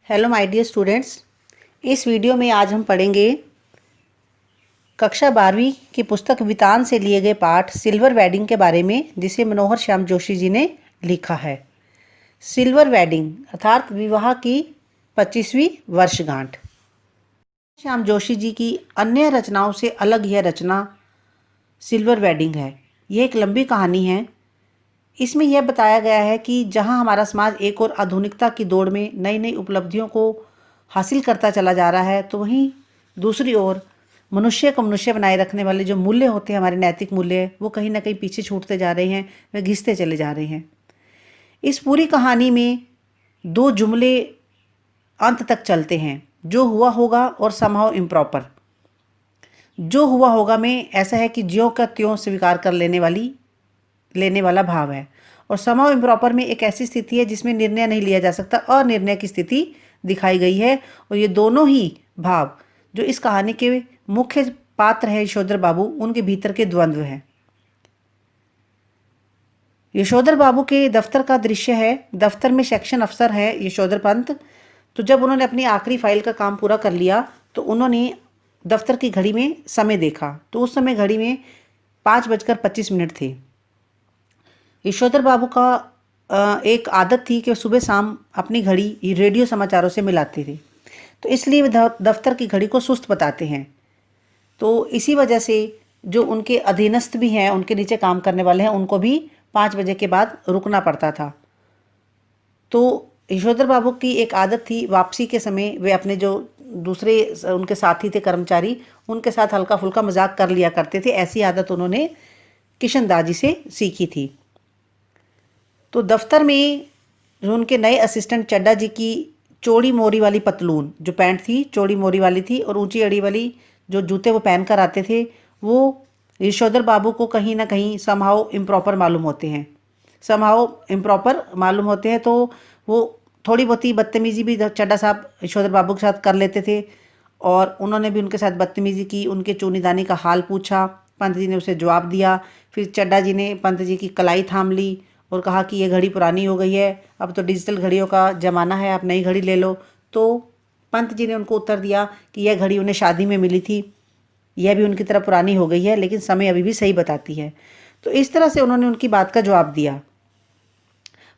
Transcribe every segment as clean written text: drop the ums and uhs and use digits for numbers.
Hello my dear students. इस video में आज हम पढ़ेंगे कक्षा 12वीं की पुस्तक वितान से लिए गए पाठ सिल्वर वेडिंग के बारे में, जिसे मनोहर श्याम जोशी जी ने लिखा है। सिल्वर वेडिंग अर्थात विवाह की 25वीं वर्षगांठ। श्याम जोशी जी की अन्य रचनाओं से अलग यह रचना सिल्वर वेडिंग है। यह एक लंबी कहानी है। इसमें यह बताया गया है कि जहां हमारा समाज एक और आधुनिकता की दौड़ में नई नई उपलब्धियों को हासिल करता चला जा रहा है, तो वहीं दूसरी ओर मनुष्य को मनुष्य बनाए रखने वाले जो मूल्य होते हैं, हमारे नैतिक मूल्य, वो कहीं ना कहीं पीछे छूटते जा रहे हैं, वे घिसते चले जा रहे हैं। इस पूरी कहानी में दो जुमले अंत तक चलते हैं, जो हुआ होगा और समहाउ इम्प्रॉपर। जो हुआ होगा में ऐसा है कि ज्यों का त्यों स्वीकार कर लेने वाला भाव है, और समहाउ इम्प्रॉपर में एक ऐसी स्थिति है जिसमें निर्णय नहीं लिया जा सकता, अनिर्णय की स्थिति दिखाई गई है। और ये दोनों ही भाव जो इस कहानी के मुख्य पात्र है यशोधर बाबू, उनके भीतर के द्वंद्व हैं। यशोधर बाबू के दफ्तर का दृश्य है। दफ्तर में सेक्शन अफसर है यशोधर पंत। तो जब उन्होंने अपनी आखिरी फाइल का काम पूरा कर लिया तो उन्होंने दफ्तर की घड़ी में समय देखा, तो उस समय घड़ी में 5:25 थे। यशोधर बाबू का एक आदत थी कि सुबह शाम अपनी घड़ी रेडियो समाचारों से मिलाते थे, तो इसलिए वे दफ्तर की घड़ी को सुस्त बताते हैं। तो इसी वजह से जो उनके अधीनस्थ भी हैं, उनके नीचे काम करने वाले हैं, उनको भी 5 बजे के बाद रुकना पड़ता था। तो यशोधर बाबू की एक आदत थी, वापसी के समय वे अपने जो दूसरे उनके साथी थे कर्मचारी, उनके साथ हल्का फुल्का मजाक कर लिया करते थे। ऐसी आदत उन्होंने किशन दाजी से सीखी थी। तो दफ्तर में जो उनके नए असिस्टेंट चड्डा जी की चौड़ी मोरी वाली पतलून, जो पैंट थी चौड़ी मोरी वाली थी, और ऊंची अड़ी वाली जो जूते वो पहन कर आते थे, वो यशोधर बाबू को कहीं ना कहीं समहाउ इम्प्रॉपर मालूम होते हैं। तो वो थोड़ी बहुत ही बदतमीजी भी चड्डा साहब यशोधर बाबू के साथ कर लेते थे, और उन्होंने भी उनके साथ बदतमीजी की। उनके चूनीदानी का हाल पूछा, पंत जी ने उसे जवाब दिया। फिर चड्डा जी ने पंत जी की कलाई थाम ली और कहा कि यह घड़ी पुरानी हो गई है, अब तो डिजिटल घड़ियों का ज़माना है, आप नई घड़ी ले लो। तो पंत जी ने उनको उत्तर दिया कि यह घड़ी उन्हें शादी में मिली थी, यह भी उनकी तरह पुरानी हो गई है, लेकिन समय अभी भी सही बताती है। तो इस तरह से उन्होंने उनकी बात का जवाब दिया।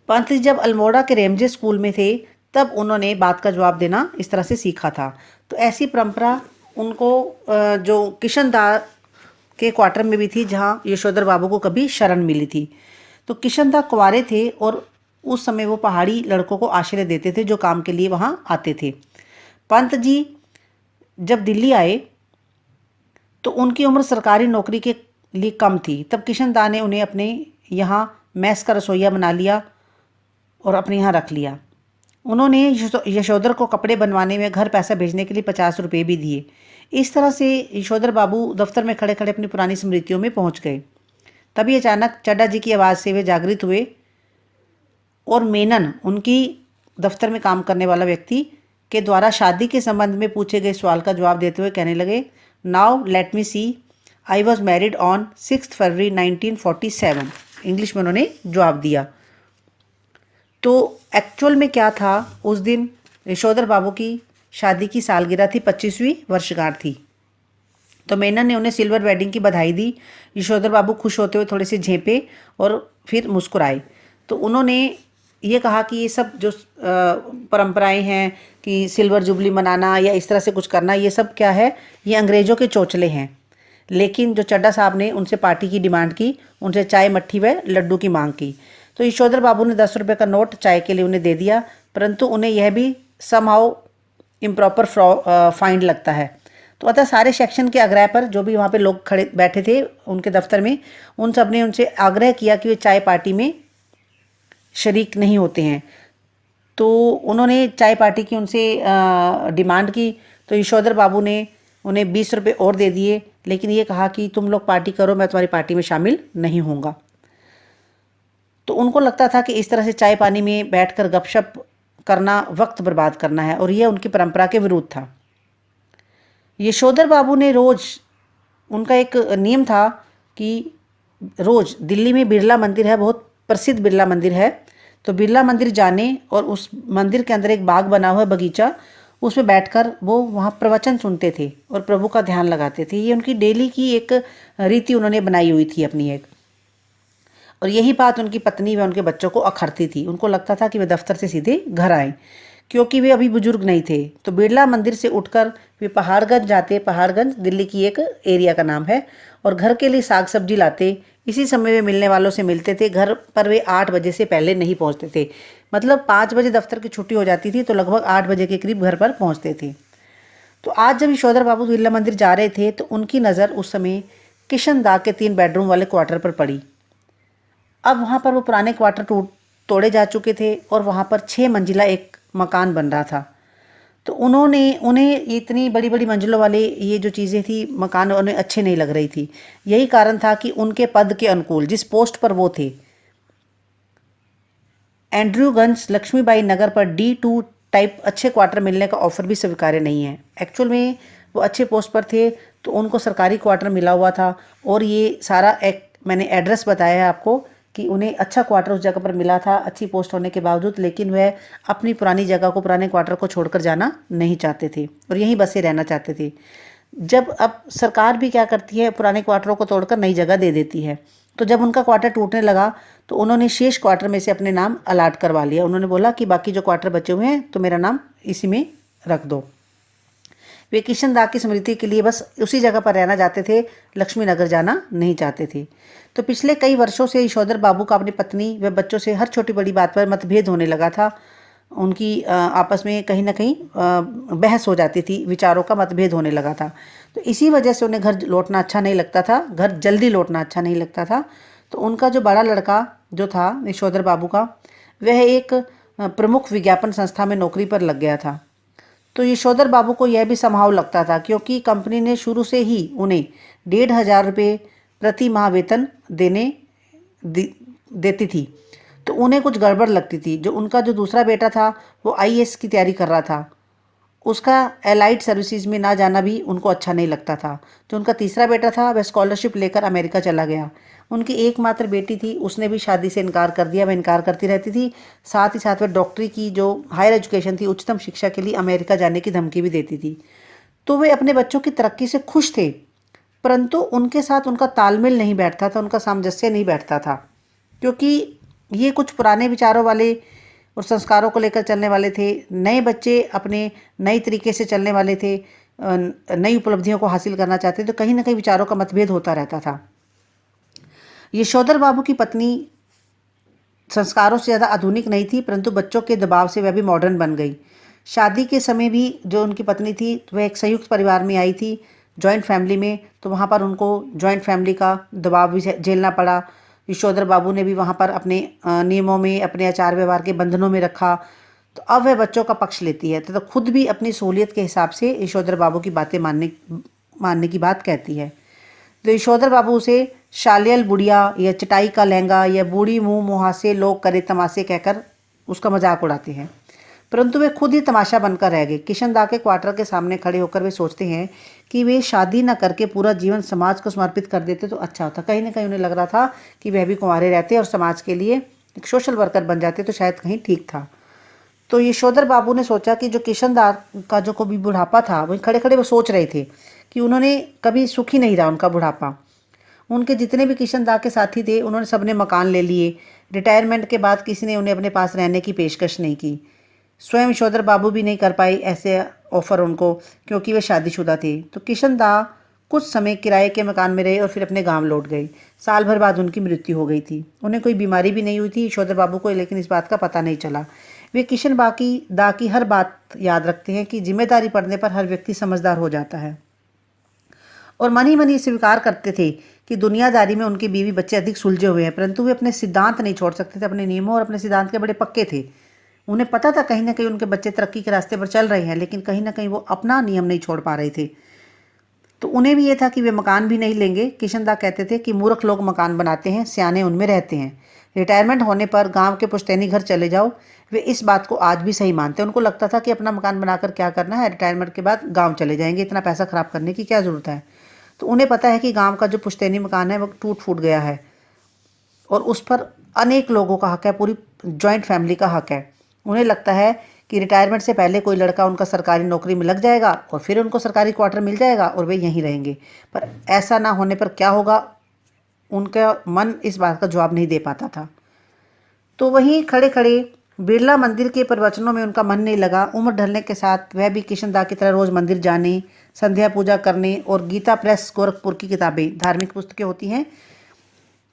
पंत जी जब अल्मोड़ा के रेमजे स्कूल में थे, तब उन्होंने बात का जवाब देना इस तरह से सीखा था। तो ऐसी परंपरा उनको जो किशन दा के क्वार्टर में भी थी, जहाँ यशोधर बाबू को कभी शरण मिली थी। तो किशन दा कुंवारे थे, और उस समय वो पहाड़ी लड़कों को आश्रय देते थे जो काम के लिए वहाँ आते थे। पंत जी जब दिल्ली आए तो उनकी उम्र सरकारी नौकरी के लिए कम थी। तब किशन दा ने उन्हें अपने यहाँ मैस का रसोइया बना लिया और अपने यहाँ रख लिया। उन्होंने यशोधर को कपड़े बनवाने में घर पैसा भेजने के लिए 50 रुपये भी दिए। इस तरह से यशोधर बाबू दफ्तर में खड़े खड़े अपनी पुरानी स्मृतियों में पहुँच गए। तभी अचानक चड्डा जी की आवाज़ से वे जागृत हुए, और मेनन, उनकी दफ्तर में काम करने वाला व्यक्ति, के द्वारा शादी के संबंध में पूछे गए सवाल का जवाब देते हुए कहने लगे, now let me see, I was married on 6 February 1947। English में उन्होंने जवाब दिया। तो एक्चुअल में क्या था, उस दिन यशोधर बाबू की शादी की सालगिरह थी, 25वीं वर्षगांठ थी। तो मेनन ने उन्हें सिल्वर वेडिंग की बधाई दी। यशोधर बाबू खुश होते हुए थोड़े से झेंपे और फिर मुस्कुराए। तो उन्होंने ये कहा कि ये सब जो परंपराएं हैं कि सिल्वर जुबली मनाना या इस तरह से कुछ करना, ये सब क्या है, ये अंग्रेज़ों के चोचले हैं। लेकिन जो चड्डा साहब ने उनसे पार्टी की डिमांड की, उनसे चाय मट्ठी व लड्डू की मांग की। तो यशोधर बाबू ने 10 रुपये का नोट चाय के लिए उन्हें दे दिया, परंतु उन्हें यह भी समहाउ इम्प्रॉपर फाइंड लगता है। तो अतः सारे सेक्शन के आग्रह पर जो भी वहाँ पे लोग खड़े बैठे थे उनके दफ्तर में, उन सब ने उनसे आग्रह किया कि वे चाय पार्टी में शरीक नहीं होते हैं। तो उन्होंने चाय पार्टी की उनसे डिमांड की। तो यशोधर बाबू ने उन्हें 20 रुपये और दे दिए, लेकिन ये कहा कि तुम लोग पार्टी करो, मैं तुम्हारी पार्टी में शामिल नहीं होऊंगा। तो उनको लगता था कि इस तरह से चाय पानी में बैठकर गपशप करना वक्त बर्बाद करना है, और यह उनकी परंपरा के विरुद्ध था। यशोधर बाबू ने रोज़, उनका एक नियम था कि रोज़ दिल्ली में बिरला मंदिर है, बहुत प्रसिद्ध बिरला मंदिर है, तो बिरला मंदिर जाने और उस मंदिर के अंदर एक बाग बना हुआ है, बगीचा, उसमें बैठकर वो वहाँ प्रवचन सुनते थे और प्रभु का ध्यान लगाते थे। ये उनकी डेली की एक रीति उन्होंने बनाई हुई थी अपनी एक। और यही बात उनकी पत्नी व उनके बच्चों को अखरती थी। उनको लगता था कि वे दफ्तर से सीधे घर आएँ, क्योंकि वे अभी बुजुर्ग नहीं थे। तो बिरला मंदिर से उठकर वे पहाड़गंज जाते। पहाड़गंज दिल्ली की एक एरिया का नाम है। और घर के लिए साग सब्जी लाते। इसी समय वे मिलने वालों से मिलते थे। घर पर वे 8 बजे से पहले नहीं पहुंचते थे। मतलब 5 बजे दफ्तर की छुट्टी हो जाती थी, तो लगभग 8 बजे के करीब घर पर पहुंचते थे। तो आज जब यशोधर बाबू बिरला मंदिर जा रहे थे, तो उनकी नज़र उस समय किशन दा के 3 बेडरूम वाले क्वार्टर पर पड़ी। अब वहाँ पर वो पुराने क्वार्टर तोड़े जा चुके थे और वहाँ पर 6 मंजिला एक मकान बन रहा था। तो उन्हें इतनी बड़ी बड़ी मंजिलों वाले ये जो चीज़ें थी, मकान उन्हें अच्छे नहीं लग रही थी। यही कारण था कि उनके पद के अनुकूल जिस पोस्ट पर वो थे, एंड्रयूगंज लक्ष्मीबाई नगर पर D2 टाइप अच्छे क्वार्टर मिलने का ऑफर भी स्वीकार्य नहीं है। एक्चुअल में वो अच्छे पोस्ट पर थे, तो उनको सरकारी क्वार्टर मिला हुआ था। और ये सारा एक मैंने एड्रेस बताया है आपको कि उन्हें अच्छा क्वार्टर उस जगह पर मिला था, अच्छी पोस्ट होने के बावजूद। लेकिन वह अपनी पुरानी जगह को, पुराने क्वार्टर को छोड़कर जाना नहीं चाहते थे और यहीं बसे रहना चाहते थे। जब अब सरकार भी क्या करती है, पुराने क्वार्टरों को तोड़कर नई जगह दे देती है। तो जब उनका क्वार्टर टूटने लगा, तो उन्होंने शेष क्वार्टर में से अपने नाम अलाट करवा लिया। उन्होंने बोला कि बाकी जो क्वार्टर बचे हुए हैं, तो मेरा नाम इसी में रख दो। वे किशन दा की स्मृति के लिए बस उसी जगह पर रहना चाहते थे, लक्ष्मी नगर जाना नहीं चाहते थे। तो पिछले कई वर्षों से यशोधर बाबू का अपनी पत्नी व बच्चों से हर छोटी बड़ी बात पर मतभेद होने लगा था। उनकी आपस में कहीं ना कहीं बहस हो जाती थी, विचारों का मतभेद होने लगा था। तो इसी वजह से उन्हें घर लौटना अच्छा नहीं लगता था, घर जल्दी लौटना अच्छा नहीं लगता था। तो उनका जो बड़ा लड़का जो था यशोधर बाबू का, वह एक प्रमुख विज्ञापन संस्था में नौकरी पर लग गया था। तो यशोधर बाबू को यह भी संभाव लगता था, क्योंकि कंपनी ने शुरू से ही उन्हें 1,500 रुपये प्रति माह वेतन देती थी। तो उन्हें कुछ गड़बड़ लगती थी। जो उनका जो दूसरा बेटा था, वो IAS की तैयारी कर रहा था, उसका एलाइड सर्विसेज में ना जाना भी उनको अच्छा नहीं लगता था। जो उनका तीसरा बेटा था, वह स्कॉलरशिप लेकर अमेरिका चला गया। उनकी एकमात्र बेटी थी, उसने भी शादी से इनकार कर दिया। वह इनकार करती रहती थी। साथ ही साथ वह डॉक्टरी की जो हायर एजुकेशन थी, उच्चतम शिक्षा के लिए अमेरिका जाने की धमकी भी देती थी। तो वे अपने बच्चों की तरक्की से खुश थे, परंतु उनके साथ उनका तालमेल नहीं बैठता था, उनका सामंजस्य नहीं बैठता था, क्योंकि ये कुछ पुराने विचारों वाले और संस्कारों को लेकर चलने वाले थे। नए बच्चे अपने नए तरीके से चलने वाले थे, नई उपलब्धियों को हासिल करना चाहते थे। तो कहीं ना कहीं विचारों का मतभेद होता रहता था। यशोधर बाबू की पत्नी संस्कारों से ज़्यादा आधुनिक नहीं थी, परंतु बच्चों के दबाव से वह भी मॉडर्न बन गई। शादी के समय भी जो उनकी पत्नी थी, वह एक संयुक्त परिवार में आई थी, जॉइंट फैमिली में। तो वहाँ पर उनको जॉइंट फैमिली का दबाव भी झेलना पड़ा। यशोधर बाबू ने भी वहाँ पर अपने नियमों में, अपने आचार व्यवहार के बंधनों में रखा। तो अब वह बच्चों का पक्ष लेती है, तो खुद भी अपनी सहूलियत के हिसाब से यशोधर बाबू की बातें मानने की बात कहती है। तो यशोधर बाबू उसे शालियल बुढ़िया या चटाई का लहंगा या बूढ़ी मुंह मुहासे लोग करे तमाशे कहकर उसका मजाक उड़ाते हैं, परंतु वे खुद ही तमाशा बनकर रह गए। किशन दा के क्वार्टर के सामने खड़े होकर वे सोचते हैं कि वे शादी न करके पूरा जीवन समाज को समर्पित कर देते तो अच्छा होता। कहीं ना कहीं उन्हें लग रहा था कि वह भी कुंवारे रहते और समाज के लिए एक सोशल वर्कर बन जाते, तो शायद कहीं ठीक था। तो यशोधर बाबू ने सोचा कि जो किशन दा का जो कभी बुढ़ापा था, वहीं खड़े खड़े वो सोच रहे थे कि उन्होंने कभी सुखी नहीं रहा उनका बुढ़ापा। उनके जितने भी किशन दा के साथी थे, उन्होंने सबने मकान ले लिए। रिटायरमेंट के बाद किसी ने उन्हें अपने पास रहने की पेशकश नहीं की। स्वयं यशोधर बाबू भी नहीं कर पाई ऐसे ऑफ़र उनको, क्योंकि वे शादीशुदा थे। तो किशन दा कुछ समय किराए के मकान में रहे और फिर अपने गांव लौट गए। साल भर बाद उनकी मृत्यु हो गई थी। उन्हें कोई बीमारी भी नहीं हुई थी यशोधर बाबू को, लेकिन इस बात का पता नहीं चला। वे किशन दा की हर बात याद रखते हैं कि जिम्मेदारी पड़ने पर हर व्यक्ति समझदार हो जाता है, और मन ही मन ये स्वीकार करते थे कि दुनियादारी में उनके बीवी बच्चे अधिक सुलझे हुए हैं, परंतु वे अपने सिद्धांत नहीं छोड़ सकते थे। अपने नियमों और अपने सिद्धांत के बड़े पक्के थे। उन्हें पता था कहीं ना कहीं उनके बच्चे तरक्की के रास्ते पर चल रहे हैं, लेकिन कहीं ना कहीं वो अपना नियम नहीं छोड़ पा रहे थे। तो उन्हें भी ये था कि वे मकान भी नहीं लेंगे। किशन दा कहते थे कि मूर्ख लोग मकान बनाते हैं, सियाने उनमें रहते हैं। रिटायरमेंट होने पर गांव के पुश्तैनी घर चले जाओ। वे इस बात को आज भी सही मानते हैं। उनको लगता था कि अपना मकान बनाकर क्या करना है, रिटायरमेंट के बाद गाँव चले जाएंगे, इतना पैसा खराब करने की क्या ज़रूरत है। तो उन्हें पता है कि गांव का जो पुश्तैनी मकान है वो टूट फूट गया है और उस पर अनेक लोगों का हक है, पूरी जॉइंट फैमिली का हक है। उन्हें लगता है कि रिटायरमेंट से पहले कोई लड़का उनका सरकारी नौकरी में लग जाएगा और फिर उनको सरकारी क्वार्टर मिल जाएगा और वे यहीं रहेंगे। पर ऐसा ना होने पर क्या होगा, उनका मन इस बात का जवाब नहीं दे पाता था। तो वहीं खड़े खड़े बिरला मंदिर के प्रवचनों में उनका मन नहीं लगा। उम्र ढलने के साथ वह भी किशनदा की तरह रोज़ मंदिर जाने, संध्या पूजा करने और गीता प्रेस गोरखपुर की किताबें, धार्मिक पुस्तकें होती हैं,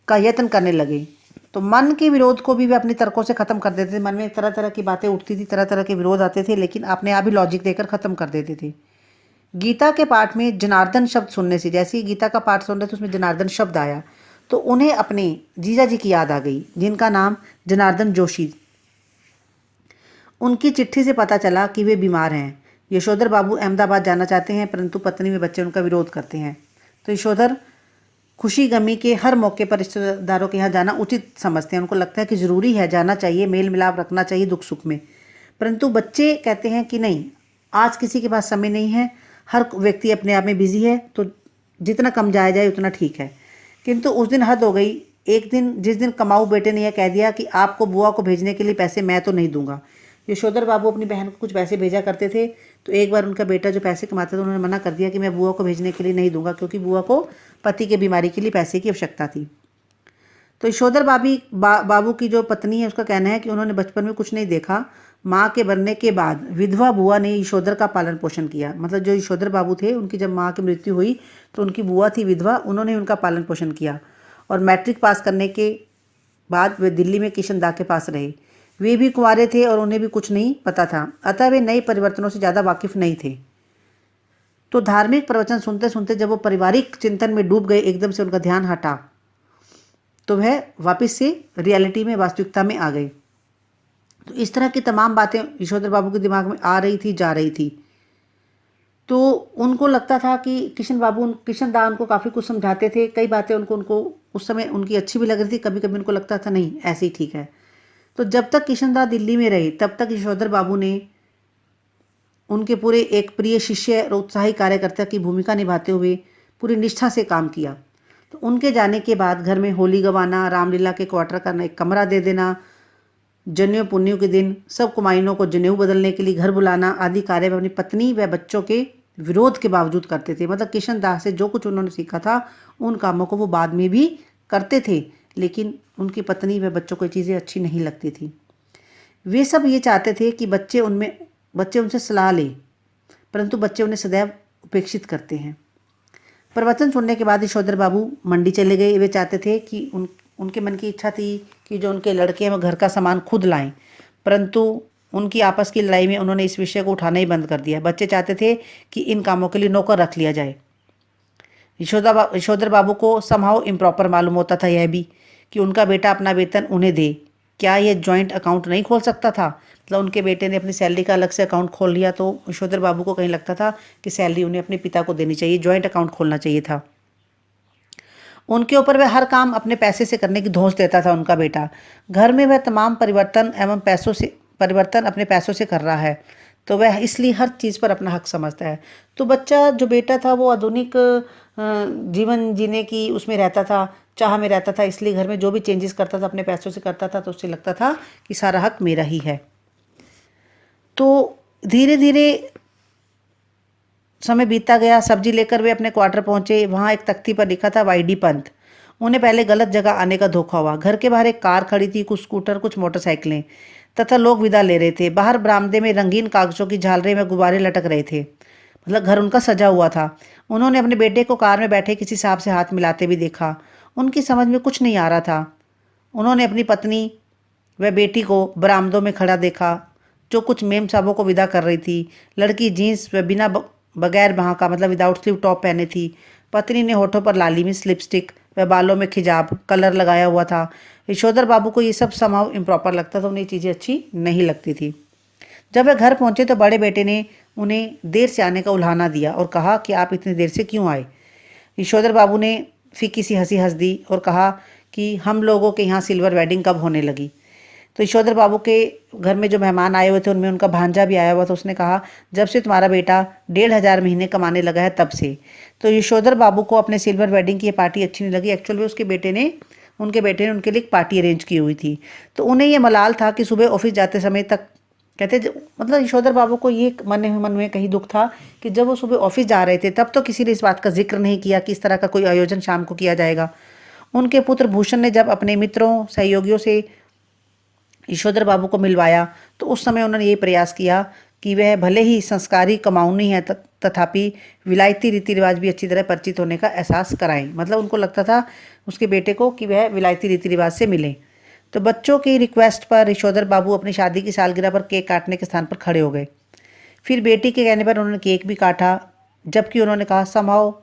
का यत्न करने लगे। तो मन के विरोध को भी वे अपनी तर्कों से ख़त्म कर देते थे। मन में तरह तरह की बातें उठती थी, तरह तरह के विरोध आते थे, लेकिन अपने आप ही लॉजिक देकर ख़त्म कर देते थे। गीता के पाठ में जनार्दन शब्द सुनने से, जैसे ही गीता का पाठ सुन रहे थे उसमें जनार्दन शब्द आया तो उन्हें अपने जीजा जी की याद आ गई, जिनका नाम जनार्दन जोशी। उनकी चिट्ठी से पता चला कि वे बीमार हैं। यशोधर बाबू अहमदाबाद जाना चाहते हैं, परंतु पत्नी व बच्चे उनका विरोध करते हैं। तो यशोधर खुशी गमी के हर मौके पर रिश्तेदारों के यहाँ जाना उचित समझते हैं। उनको लगता है कि ज़रूरी है, जाना चाहिए, मेल मिलाप रखना चाहिए दुख सुख में। परंतु बच्चे कहते हैं कि नहीं, आज किसी के पास समय नहीं है, हर व्यक्ति अपने आप में बिजी है, तो जितना कम जाया जाए उतना ठीक है। किंतु उस दिन हद हो गई। एक दिन, जिस दिन कमाऊ बेटे ने यह कह दिया कि आपको बुआ को भेजने के लिए पैसे मैं तो नहीं दूंगा। यशोधर बाबू अपनी बहन को कुछ पैसे भेजा करते थे, तो एक बार उनका बेटा जो पैसे कमाता था उन्होंने मना कर दिया कि मैं बुआ को भेजने के लिए नहीं दूंगा, क्योंकि बुआ को पति की बीमारी के लिए पैसे की आवश्यकता थी। तो यशोधर बाबू की जो पत्नी है उसका कहना है कि उन्होंने बचपन में कुछ नहीं देखा। माँ के बनने के बाद विधवा बुआ ने यशोधर का पालन पोषण किया। मतलब जो यशोधर बाबू थे, उनकी जब माँ की मृत्यु हुई तो उनकी बुआ थी विधवा, उन्होंने उनका पालन पोषण किया। और मैट्रिक पास करने के बाद वे दिल्ली में किशनदा के पास रहे। वे भी कुंवारे थे और उन्हें भी कुछ नहीं पता था, अतः वे नए परिवर्तनों से ज़्यादा वाकिफ नहीं थे। तो धार्मिक प्रवचन सुनते सुनते जब वो पारिवारिक चिंतन में डूब गए, एकदम से उनका ध्यान हटा तो वह वापस से रियलिटी में, वास्तविकता में आ गए। तो इस तरह की तमाम बातें यशोधर बाबू के दिमाग में आ रही थी, जा रही थी। तो उनको लगता था कि किशनदा उनको काफ़ी कुछ समझाते थे। कई बातें उनको उस समय उनकी अच्छी भी लग रही थी, कभी कभी उनको लगता था नहीं ऐसे ही ठीक है। तो जब तक किशनदा दिल्ली में रहे तब तक यशोधर बाबू ने उनके पूरे एक प्रिय शिष्य और उत्साही कार्यकर्ता की भूमिका निभाते हुए पूरी निष्ठा से काम किया। तो उनके जाने के बाद घर में होली गवाना, रामलीला के क्वार्टर का एक कमरा दे देना, जनेऊ पुन्नियों के दिन सब कुमाइनों को जनेऊ बदलने के लिए घर बुलाना आदि कार्य वे अपनी पत्नी व बच्चों के विरोध के बावजूद करते थे। मतलब किशनदास से जो कुछ उन्होंने सीखा था उन कामों को वो बाद में भी करते थे, लेकिन उनकी पत्नी व बच्चों को ये चीज़ें अच्छी नहीं लगती थी। वे सब ये चाहते थे कि बच्चे उनसे सलाह लें, परंतु बच्चे उन्हें सदैव उपेक्षित करते हैं। प्रवचन सुनने के बाद यशोधर बाबू मंडी चले गए। वे चाहते थे कि उनके मन की इच्छा थी कि जो उनके लड़के हैं वो घर का सामान खुद लाएं, परंतु उनकी आपस की लड़ाई में उन्होंने इस विषय को उठाना ही बंद कर दिया। बच्चे चाहते थे कि इन कामों के लिए नौकर रख लिया जाए। यशोधर बाबू को समहाउ इम्प्रॉपर मालूम होता था यह भी कि उनका बेटा अपना वेतन उन्हें दे। क्या ये जॉइंट अकाउंट नहीं खोल सकता था? मतलब उनके बेटे ने अपनी सैलरी का अलग से अकाउंट खोल लिया, तो यशोधर बाबू को कहीं लगता था कि सैलरी उन्हें अपने पिता को देनी चाहिए, जॉइंट अकाउंट खोलना चाहिए था। उनके ऊपर वह हर काम अपने पैसे से करने की धौंस देता था उनका बेटा। घर में वह तमाम परिवर्तन अपने पैसों से कर रहा है, तो वह इसलिए हर चीज़ पर अपना हक समझता है। तो बच्चा जो बेटा था वो आधुनिक जीवन जीने की उसमें रहता था, चाह में रहता था, इसलिए घर में जो भी चेंजेस करता था अपने पैसों से करता था, तो उससे लगता था कि सारा हक मेरा ही है। तो धीरे धीरे समय बीतता गया। सब्जी लेकर वे अपने क्वार्टर पहुंचे। वहां एक तख्ती पर लिखा था वाईडी पंत। उन्हें पहले गलत जगह आने का धोखा हुआ। घर के बाहर एक कार खड़ी थी, कुछ स्कूटर, कुछ मोटरसाइकिलें तथा लोग विदा ले रहे थे। बाहर बरामदे में रंगीन कागजों की झालरें में गुब्बारे लटक रहे थे। मतलब घर उनका सजा हुआ था। उन्होंने अपने बेटे को कार में बैठे किसी साहब से हाथ मिलाते भी देखा। उनकी समझ में कुछ नहीं आ रहा था। उन्होंने अपनी पत्नी व बेटी को बरामदों में खड़ा देखा, जो कुछ मेम साहबों को विदा कर रही थी। लड़की जीन्स व बिना बगैर बाह का, मतलब विदाउट स्लीव टॉप पहने थी। पत्नी ने होठों पर लाली मिस लिपस्टिक व बालों में खिजाब कलर लगाया हुआ था। यशोधर बाबू को ये सब समाव इम्प्रॉपर लगता था, उन्हें ये चीज़ें अच्छी नहीं लगती थी। जब वे घर पहुंचे तो बड़े बेटे ने उन्हें देर से आने का उल्हाना दिया और कहा कि आप इतनी देर से क्यों आए? यशोधर बाबू ने फीकी सी हंसी हंस दी और कहा कि हम लोगों के यहाँ सिल्वर वेडिंग कब होने लगी। तो यशोधर बाबू के घर में जो मेहमान आए हुए थे उनमें उनका भांजा भी आया हुआ था। उसने कहा, जब से तुम्हारा बेटा 1,500 महीने कमाने लगा है तब से। तो यशोधर बाबू को अपने सिल्वर वेडिंग की ये पार्टी अच्छी नहीं लगी। एक्चुअल में उसके बेटे ने उनके बेटे ने उनके लिए एक पार्टी अरेंज की हुई थी। तो उन्हें ये मलाल था कि सुबह ऑफिस जाते समय तक कहते मतलब यशोधर बाबू को ये मन में कहीं दुख था कि जब वो सुबह ऑफिस जा रहे थे तब तो किसी ने इस बात का जिक्र नहीं किया कि इस तरह का कोई आयोजन शाम को किया जाएगा। उनके पुत्र भूषण ने जब अपने मित्रों सहयोगियों से यशोधर बाबू को मिलवाया तो उस समय उन्होंने ये प्रयास किया कि वह भले ही संस्कारी कमाऊनी है तथापि विलायती रीति रिवाज भी अच्छी तरह परिचित होने का एहसास कराएं। मतलब उनको लगता था उसके बेटे को कि वह विलायती रीति रिवाज से मिले। तो बच्चों की रिक्वेस्ट पर यशोधर बाबू अपनी शादी की सालगिरह पर केक काटने के स्थान पर खड़े हो गए। फिर बेटी के कहने पर उन्होंने केक भी काटा, जबकि उन्होंने कहा somehow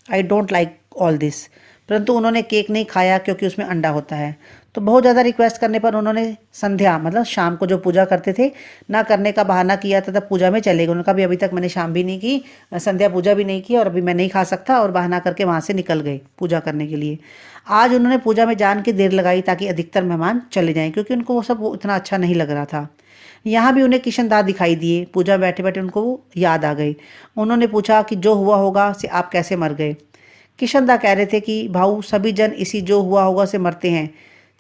I don't like all this, परंतु उन्होंने केक नहीं खाया क्योंकि उसमें अंडा होता है। तो बहुत ज़्यादा रिक्वेस्ट करने पर उन्होंने संध्या मतलब शाम को जो पूजा करते थे ना करने का बहाना किया था, तब पूजा में चले गए। उन्होंने कहा अभी तक मैंने शाम भी नहीं की, संध्या पूजा भी नहीं की और अभी मैं नहीं खा सकता, और बहाना करके वहाँ से निकल गए पूजा करने के लिए। आज उन्होंने पूजा में जान के देर लगाई ताकि अधिकतर मेहमान चले जाएँ, क्योंकि उनको वो सब इतना अच्छा नहीं लग रहा था। यहाँ भी उन्हें किशन दा दिखाई दिए। पूजा बैठे बैठे उनको वो याद आ गई। उन्होंने पूछा कि जो हुआ होगा से आप कैसे मर गए। किशन दा कह रहे थे कि भाऊ सभी जन इसी जो हुआ होगा से मरते हैं,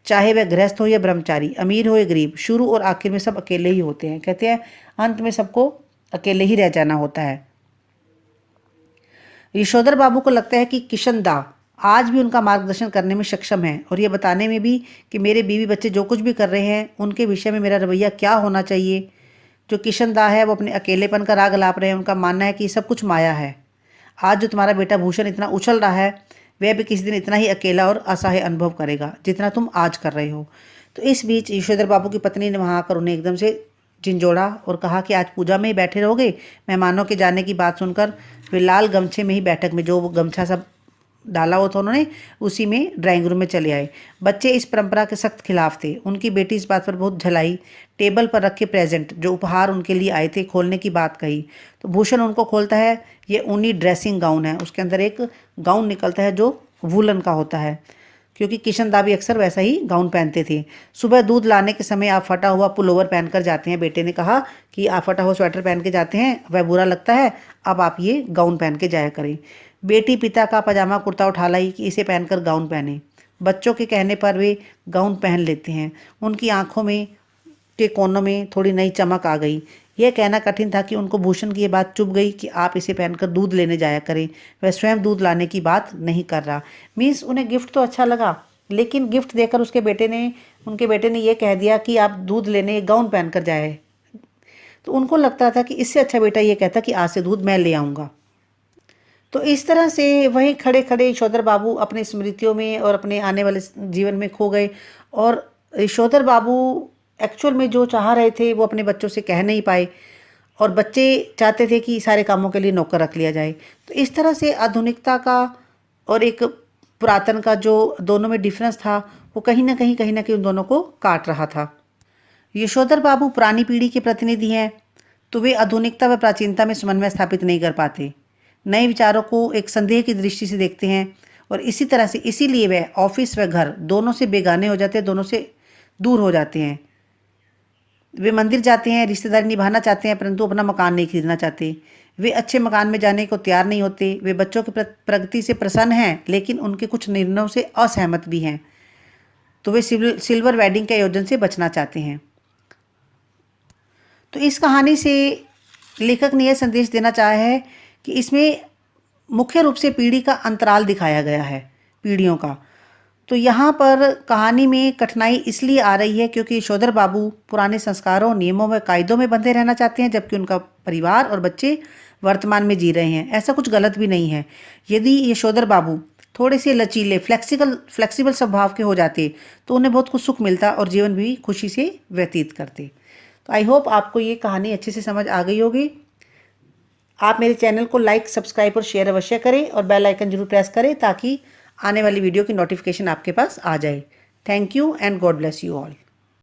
चाहे वह गृहस्थ हो या ब्रह्मचारी, अमीर हो या गरीब, शुरू और आखिर में सब अकेले ही होते हैं। कहते हैं अंत में सबको अकेले ही रह जाना होता है। यशोधर बाबू को लगता है कि किशन दा आज भी उनका मार्गदर्शन करने में सक्षम है और ये बताने में भी कि मेरे बीवी बच्चे जो कुछ भी कर रहे हैं उनके विषय में मेरा रवैया क्या होना चाहिए। जो किशन दा है वो अपने अकेलेपन का राग लाप रहे हैं। उनका मानना है कि सब कुछ माया है। आज जो तुम्हारा बेटा भूषण इतना उछल रहा है वह भी किसी दिन इतना ही अकेला और असहाय अनुभव करेगा जितना तुम आज कर रहे हो। तो इस बीच यशोधर बाबू की पत्नी ने वहाँ आकर उन्हें एकदम से झिंझोड़ा और कहा कि आज पूजा में ही बैठे रहोगे। मेहमानों के जाने की बात सुनकर वे लाल गमछे में ही बैठक में जो गमछा सब डाला हुआ था उन्होंने उसी में ड्राइंग रूम में चले आए। बच्चे इस परंपरा के सख्त खिलाफ थे। उनकी बेटी इस बात पर बहुत झलाई। टेबल पर रखे प्रेजेंट जो उपहार उनके लिए आए थे खोलने की बात कही तो भूषण उनको खोलता है। ये ऊनी ड्रेसिंग गाउन है, उसके अंदर एक गाउन निकलता है जो वूलन का होता है, क्योंकि किशन दा भी अक्सर वैसा ही गाउन पहनते थे। सुबह दूध लाने के समय आप फटा हुआ पुलोवर पहनकर जाते हैं। बेटे ने कहा कि आप फटा हुआ स्वेटर पहन के जाते हैं, वह बुरा लगता है, अब आप ये गाउन पहन के जाया करें। बेटी पिता का पजामा कुर्ता उठा लाई कि इसे पहनकर गाउन पहने। बच्चों के कहने पर वे गाउन पहन लेते हैं। उनकी आंखों में के कोनों में थोड़ी नई चमक आ गई। यह कहना कठिन था कि उनको भूषण की ये बात चुभ गई कि आप इसे पहनकर दूध लेने जाया करें। वह स्वयं दूध लाने की बात नहीं कर रहा। मीन्स उन्हें गिफ्ट तो अच्छा लगा, लेकिन गिफ्ट देकर उनके बेटे ने यह कह दिया कि आप दूध लेने गाउन पहनकर जाए। तो उनको लगता था कि इससे अच्छा बेटा ये कहता कि आज से दूध मैं ले आऊँगा। तो इस तरह से वहीं खड़े खड़े यशोधर बाबू अपनी स्मृतियों में और अपने आने वाले जीवन में खो गए। और यशोधर बाबू एक्चुअल में जो चाह रहे थे वो अपने बच्चों से कह नहीं पाए, और बच्चे चाहते थे कि सारे कामों के लिए नौकर रख लिया जाए। तो इस तरह से आधुनिकता का और एक पुरातन का जो दोनों में डिफरेंस था वो कहीं ना कहीं उन दोनों को काट रहा था। यशोधर बाबू पुरानी पीढ़ी के प्रतिनिधि हैं, तो वे आधुनिकता व प्राचीनता में समन्वय स्थापित नहीं कर पाते। नए विचारों को एक संदेह की दृष्टि से देखते हैं और इसीलिए वे ऑफिस व घर दोनों से बेगाने हो जाते हैं, दोनों से दूर हो जाते हैं। वे मंदिर जाते हैं, रिश्तेदारी निभाना चाहते हैं, परंतु अपना मकान नहीं खरीदना चाहते। वे अच्छे मकान में जाने को तैयार नहीं होते। वे बच्चों की प्रगति से प्रसन्न हैं, लेकिन उनके कुछ निर्णयों से असहमत भी हैं। तो वे सिल्वर वेडिंग के आयोजन से बचना चाहते हैं। तो इस कहानी से लेखक ने यह संदेश देना चाहा है कि इसमें मुख्य रूप से पीढ़ी का अंतराल दिखाया गया है, पीढ़ियों का। तो यहाँ पर कहानी में कठिनाई इसलिए आ रही है क्योंकि यशोधर बाबू पुराने संस्कारों, नियमों व कायदों में बंधे रहना चाहते हैं, जबकि उनका परिवार और बच्चे वर्तमान में जी रहे हैं। ऐसा कुछ गलत भी नहीं है। यदि यशोधर बाबू थोड़े से लचीले, फ्लेक्सिबल स्वभाव के हो जाते तो उन्हें बहुत कुछ सुख मिलता और जीवन भी खुशी से व्यतीत करते। तो आई होप आपको ये कहानी अच्छे से समझ आ गई होगी। आप मेरे चैनल को लाइक, सब्सक्राइब और शेयर अवश्य करें और बेल आइकन जरूर प्रेस करें ताकि आने वाली वीडियो की नोटिफिकेशन आपके पास आ जाए। Thank you and God bless you all.